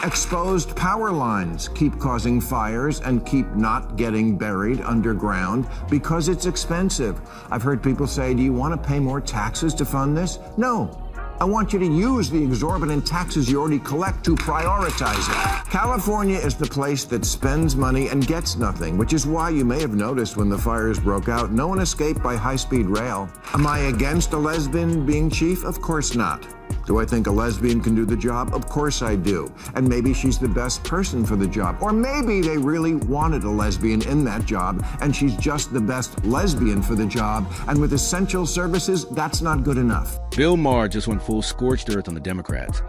Exposed power lines keep causing fires and keep not getting buried underground because it's expensive. I've heard people say, do you want to pay more taxes to fund this? No. I want you to use the exorbitant taxes you already collect to prioritize it. California is the place that spends money and gets nothing, which is why you may have noticed when the fires broke out, no one escaped by high-speed rail. Am I against a lesbian being chief? Of course not. Do I think a lesbian can do the job? Of course I do. And maybe she's the best person for the job. Or maybe they really wanted a lesbian in that job, and she's just the best lesbian for the job. And with essential services, that's not good enough. Bill Maher just went full scorched earth on the Democrats.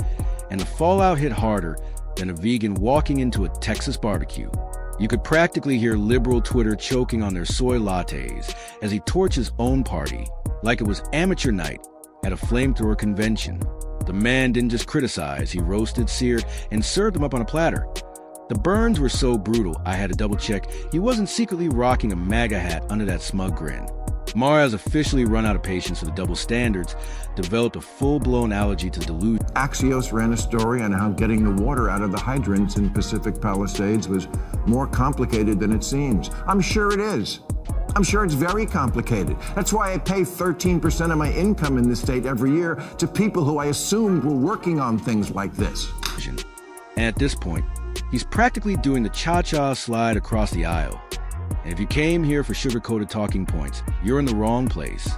And the fallout hit harder than a vegan walking into a Texas barbecue. You could practically hear liberal Twitter choking on their soy lattes as he torched his own party like it was amateur night at a flamethrower convention. The man didn't just criticize, he roasted, seared, and served them up on a platter. The burns were so brutal, I had to double check he wasn't secretly rocking a MAGA hat under that smug grin. Maher has officially run out of patience for the double standards, developed a full-blown allergy to delusion. Axios ran a story on how getting the water out of the hydrants in Pacific Palisades was more complicated than it seems. I'm sure it is. I'm sure it's very complicated. That's why I pay 13% of my income in this state every year to people who I assumed were working on things like this. And at this point, he's practically doing the cha-cha slide across the aisle. And if you came here for sugar-coated talking points, you're in the wrong place.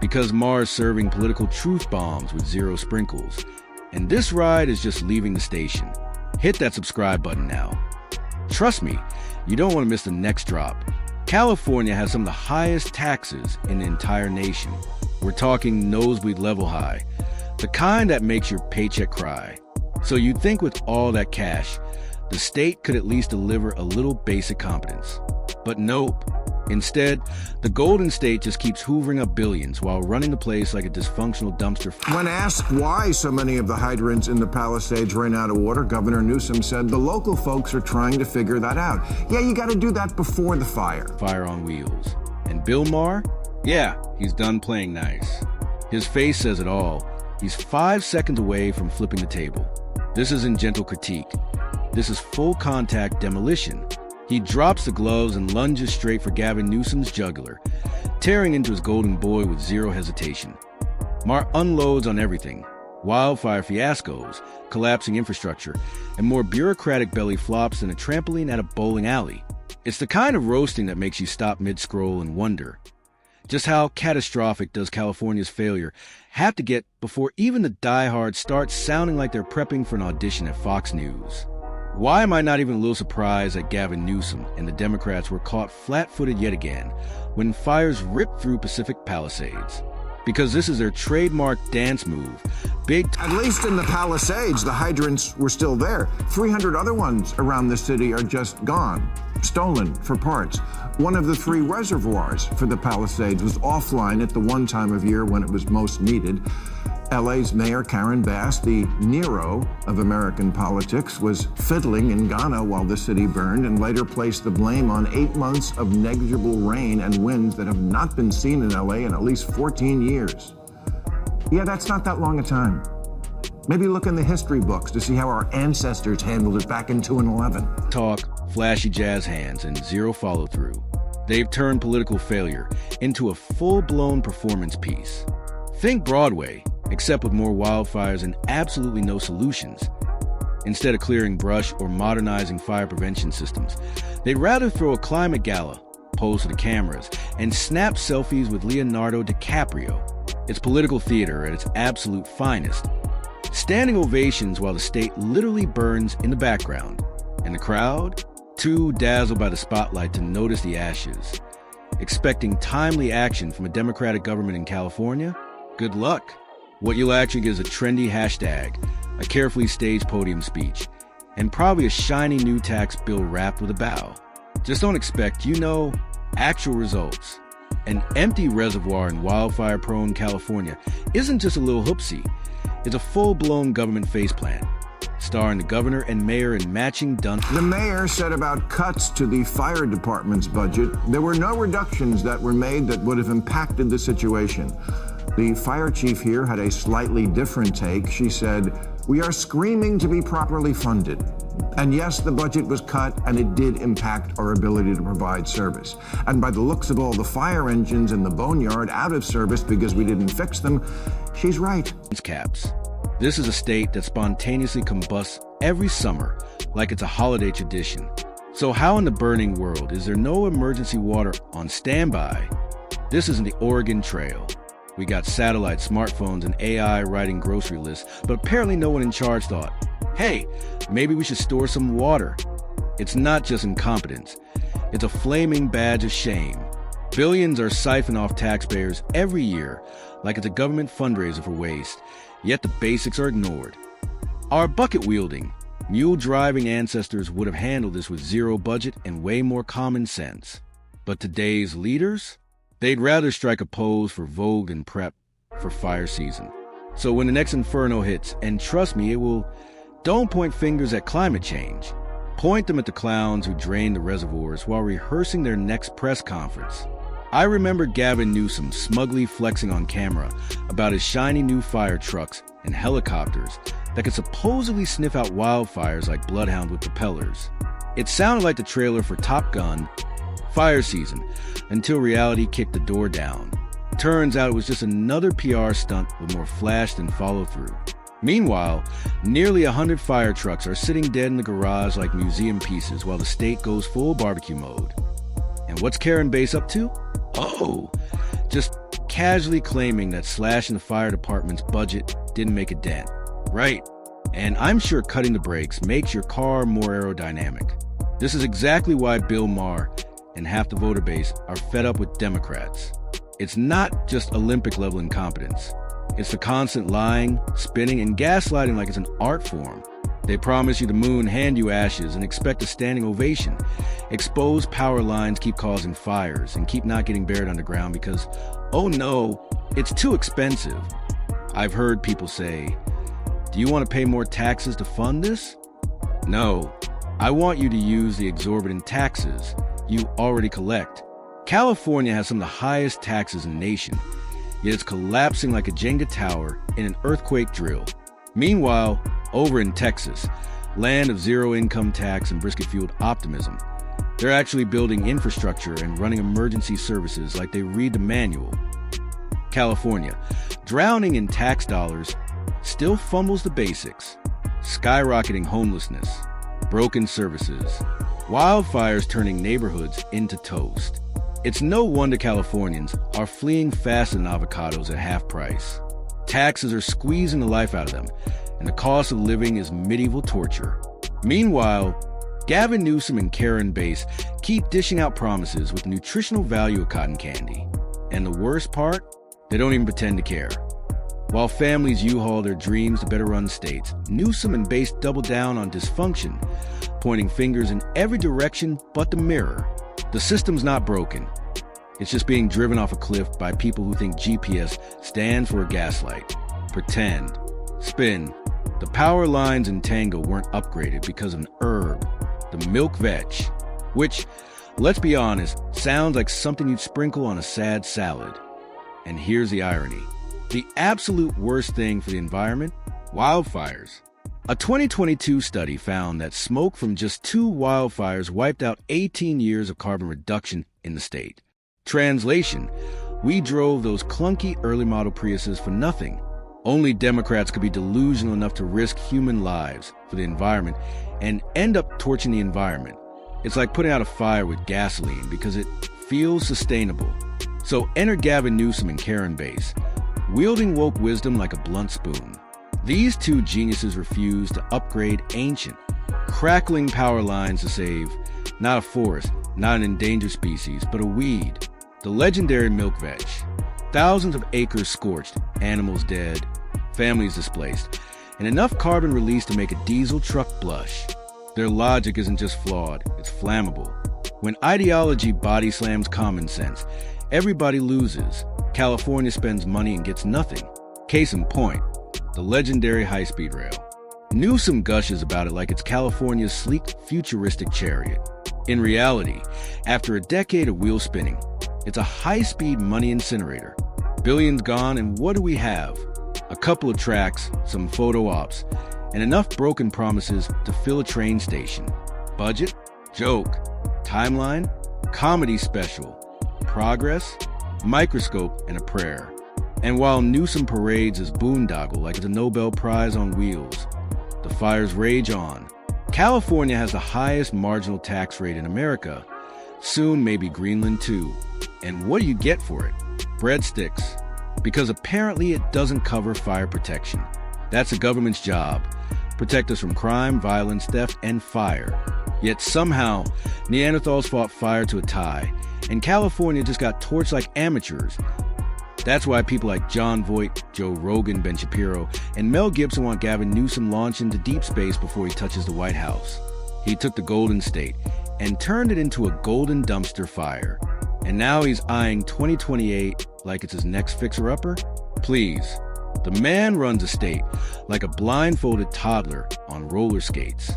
Because Maher is serving political truth bombs with zero sprinkles. And this ride is just leaving the station. Hit that subscribe button now. Trust me, you don't want to miss the next drop. California has some of the highest taxes in the entire nation. We're talking nosebleed level high, the kind that makes your paycheck cry. So you'd think with all that cash, the state could at least deliver a little basic competence. But nope. Instead, the Golden State just keeps hoovering up billions while running the place like a dysfunctional dumpster. When asked why so many of the hydrants in the Palisades ran out of water, Governor Newsom said the local folks are trying to figure that out. Yeah, you got to do that before the fire. Fire on wheels. And Bill Maher? Yeah, he's done playing nice. His face says it all. He's 5 seconds away from flipping the table. This isn't gentle critique. This is full contact demolition. He drops the gloves and lunges straight for Gavin Newsom's jugular, tearing into his golden boy with zero hesitation. Maher unloads on everything: wildfire fiascos, collapsing infrastructure, and more bureaucratic belly flops than a trampoline at a bowling alley. It's the kind of roasting that makes you stop mid-scroll and wonder, just how catastrophic does California's failure have to get before even the diehards start sounding like they're prepping for an audition at Fox News? Why am I not even a little surprised that Gavin Newsom and the Democrats were caught flat-footed yet again when fires ripped through Pacific Palisades? Because this is their trademark dance move. At least in the Palisades, the hydrants were still there. 300 other ones around the city are just gone, stolen for parts. One of the 3 reservoirs for the Palisades was offline at the one time of year when it was most needed. LA's Mayor Karen Bass, the Nero of American politics, was fiddling in Ghana while the city burned and later placed the blame on 8 months of negligible rain and winds that have not been seen in LA in at least 14 years. Yeah, that's not that long a time. Maybe look in the history books to see how our ancestors handled it back in 2011. Talk, flashy jazz hands, and zero follow-through. They've turned political failure into a full-blown performance piece. Think Broadway, except with more wildfires and absolutely no solutions. Instead of clearing brush or modernizing fire prevention systems, they'd rather throw a climate gala, pose to the cameras, and snap selfies with Leonardo DiCaprio. It's political theater at its absolute finest. Standing ovations while the state literally burns in the background. And the crowd? Too dazzled by the spotlight to notice the ashes. Expecting timely action from a Democratic government in California? Good luck. What you'll actually get is a trendy hashtag, a carefully staged podium speech, and probably a shiny new tax bill wrapped with a bow. Just don't expect, actual results. An empty reservoir in wildfire-prone California isn't just a little hoopsie. It's a full-blown government faceplant, starring the governor and mayor in matching dunks. The mayor said about cuts to the fire department's budget, there were no reductions that were made that would have impacted the situation. The fire chief here had a slightly different take. She said, "We are screaming to be properly funded." And yes, the budget was cut, and it did impact our ability to provide service. And by the looks of all the fire engines in the boneyard out of service because we didn't fix them, she's right. Caps. This is a state that spontaneously combusts every summer like it's a holiday tradition. So how in the burning world is there no emergency water on standby? This isn't the Oregon Trail. We got satellite smartphones and AI writing grocery lists, but apparently no one in charge thought, hey, maybe we should store some water. It's not just incompetence. It's a flaming badge of shame. Billions are siphoned off taxpayers every year like it's a government fundraiser for waste, yet the basics are ignored. Our bucket-wielding, mule-driving ancestors would have handled this with zero budget and way more common sense. But today's leaders? They'd rather strike a pose for Vogue and prep for fire season. So when the next inferno hits, and trust me, it will, don't point fingers at climate change. Point them at the clowns who drained the reservoirs while rehearsing their next press conference. I remember Gavin Newsom smugly flexing on camera about his shiny new fire trucks and helicopters that could supposedly sniff out wildfires like bloodhounds with propellers. It sounded like the trailer for Top Gun fire season until reality kicked the door down. Turns out it was just another PR stunt with more flash than follow-through. Meanwhile, nearly 100 fire trucks are sitting dead in the garage like museum pieces while the state goes full barbecue mode. And what's Karen Bass up to? Oh, just casually claiming that slashing the fire department's budget didn't make a dent. Right. And I'm sure cutting the brakes makes your car more aerodynamic. This is exactly why Bill Maher and half the voter base are fed up with Democrats. It's not just Olympic-level incompetence. It's the constant lying, spinning, and gaslighting like it's an art form. They promise you the moon, hand you ashes, and expect a standing ovation. Exposed power lines keep causing fires and keep not getting buried underground because, oh no, it's too expensive. I've heard people say, do you want to pay more taxes to fund this? No, I want you to use the exorbitant taxes you already collect. California has some of the highest taxes in the nation, yet it's collapsing like a Jenga tower in an earthquake drill. Meanwhile, over in Texas, land of zero income tax and brisket-fueled optimism, they're actually building infrastructure and running emergency services like they read the manual. California, drowning in tax dollars, still fumbles the basics. Skyrocketing homelessness, broken services, wildfires turning neighborhoods into toast. It's no wonder Californians are fleeing faster than avocados at half price. Taxes are squeezing the life out of them, and the cost of living is medieval torture. Meanwhile, Gavin Newsom and Karen Bass keep dishing out promises with the nutritional value of cotton candy. And the worst part? They don't even pretend to care. While families U-Haul their dreams to better run states, Newsom and Bass double down on dysfunction, pointing fingers in every direction but the mirror. The system's not broken. It's just being driven off a cliff by people who think GPS stands for a gaslight. Pretend. Spin. The power lines in Tango weren't upgraded because of an herb, the milk veg, which, let's be honest, sounds like something you'd sprinkle on a sad salad. And here's the irony. The absolute worst thing for the environment? Wildfires. A 2022 study found that smoke from just 2 wildfires wiped out 18 years of carbon reduction in the state. Translation, we drove those clunky early model Priuses for nothing. Only Democrats could be delusional enough to risk human lives for the environment and end up torching the environment. It's like putting out a fire with gasoline because it feels sustainable. So enter Gavin Newsom and Karen Bass, wielding woke wisdom like a blunt spoon. These two geniuses refuse to upgrade ancient, crackling power lines to save not a forest, not an endangered species, but a weed, the legendary milk veg. Thousands of acres scorched, animals dead, families displaced, and enough carbon released to make a diesel truck blush. Their logic isn't just flawed, it's flammable. When ideology body slams common sense, everybody loses. California spends money and gets nothing. Case in point, the legendary high-speed rail. Newsom gushes about it like it's California's sleek, futuristic chariot. In reality, after a decade of wheel spinning, it's a high-speed money incinerator. Billions gone, and what do we have? A couple of tracks, some photo ops, and enough broken promises to fill a train station. Budget? Joke. Timeline? Comedy special. Progress? Microscope and a prayer. And while Newsom parades his boondoggle like it's a Nobel Prize on wheels, the fires rage on. California has the highest marginal tax rate in America. Soon maybe Greenland too. And what do you get for it? Breadsticks. Because apparently it doesn't cover fire protection. That's the government's job. Protect us from crime, violence, theft, and fire. Yet somehow, Neanderthals fought fire to a tie, and California just got torched like amateurs. That's why people like John Voight, Joe Rogan, Ben Shapiro, and Mel Gibson want Gavin Newsom launched into deep space before he touches the White House. He took the Golden State and turned it into a golden dumpster fire. And now he's eyeing 2028 like it's his next fixer-upper? Please. The man runs a state like a blindfolded toddler on roller skates.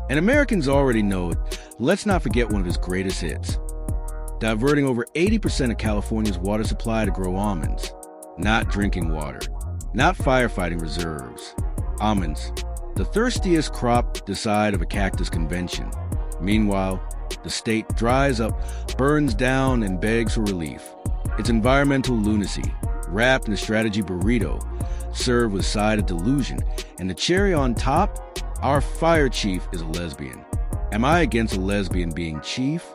And Americans already know it. Let's not forget one of his greatest hits. Diverting over 80% of California's water supply to grow almonds. Not drinking water. Not firefighting reserves. Almonds. The thirstiest crop this side of a cactus convention. Meanwhile, the state dries up, burns down, and begs for relief. It's environmental lunacy, wrapped in a strategy burrito, served with a side of delusion, and the cherry on top, our fire chief is a lesbian. Am I against a lesbian being chief?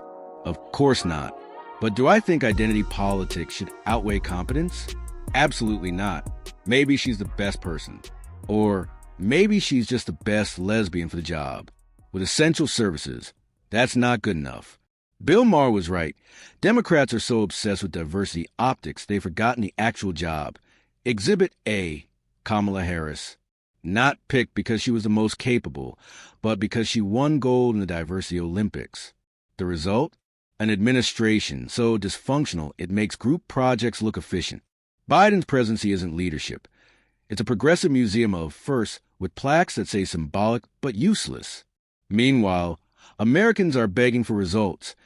Of course not. But do I think identity politics should outweigh competence? Absolutely not. Maybe she's the best person. Or maybe she's just the best lesbian for the job. With essential services, that's not good enough. Bill Maher was right. Democrats are so obsessed with diversity optics, they've forgotten the actual job. Exhibit A, Kamala Harris. Not picked because she was the most capable, but because she won gold in the diversity Olympics. The result? An administration so dysfunctional it makes group projects look efficient. Biden's presidency isn't leadership. It's a progressive museum of firsts with plaques that say symbolic but useless. Meanwhile, Americans are begging for results.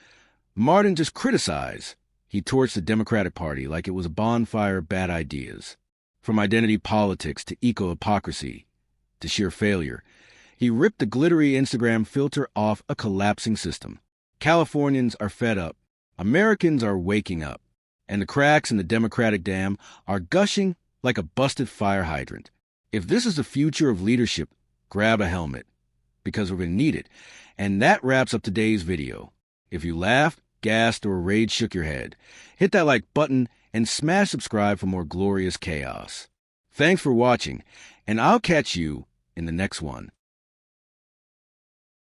Martin just criticized. He torched the Democratic Party like it was a bonfire of bad ideas. From identity politics to eco-hypocrisy to sheer failure, he ripped the glittery Instagram filter off a collapsing system. Californians are fed up. Americans are waking up. And the cracks in the Democratic dam are gushing like a busted fire hydrant. If this is the future of leadership, grab a helmet, because we're going to need it. And that wraps up today's video. If you laughed, gasped, or rage shook your head, hit that like button and smash subscribe for more glorious chaos. Thanks for watching, and I'll catch you in the next one.